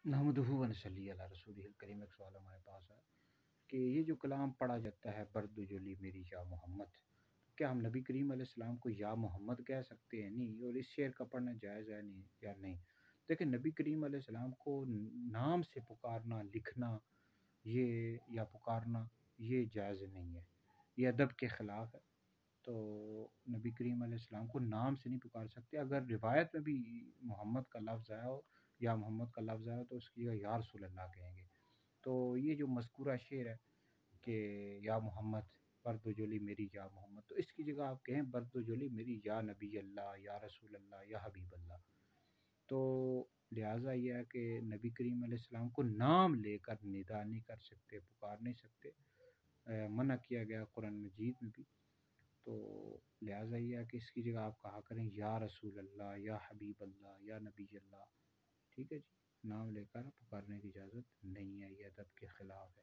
نحمدہ و نصلی علی رسولہ الکریم۔ ایک سوال ہمارے پاس ہے کہ یہ جو کلام پڑھا جاتا ہے برد جلی میری یا محمد، کیا ہم نبی کریم علیہ السلام کو یا محمد کہہ سکتے ہیں؟ نہیں، اور اس شعر کا پڑھنا جائز ہے نہیں یا نہیں؟ دیکھیں، نبی کریم علیہ السلام کو نام سے پکارنا، لکھنا یہ یا پکارنا یہ جائز نہیں ہے، یہ ادب کے خلاف ہے۔ تو نبی کریم علیہ السلام کو نام سے نہیں پکار سکتے۔ اگر روایت میں بھی محمد کا لفظ آیا ہو یا محمد کا لفظ آیا ہو تو اس کی جگہ یا رسول اللہ کہیں گے۔ تو یہ جو مذکورہ شعر ہے کہ یا محمد برد و جلی میری یا محمد، تو اس کی جگہ آپ کہیں برد و جلی میری یا نبی اللہ، یا رسول اللہ، یا حبیب اللہ۔ تو لہٰذا یہ ہے کہ نبی کریم علیہ السلام کو نام لے کر ندا نہیں کر سکتے، پکار نہیں سکتے، منع کیا گیا قرآن مجید میں بھی۔ تو لہٰذا یہ ہے کہ اس کی جگہ آپ کہا کریں یا رسول اللہ، یا حبیب اللہ، یا نبی اللہ۔ ٹھیک ہے جی، نام لے کر پکارنے کی اجازت نہیں ہے، یہ ادب کے خلاف ہے۔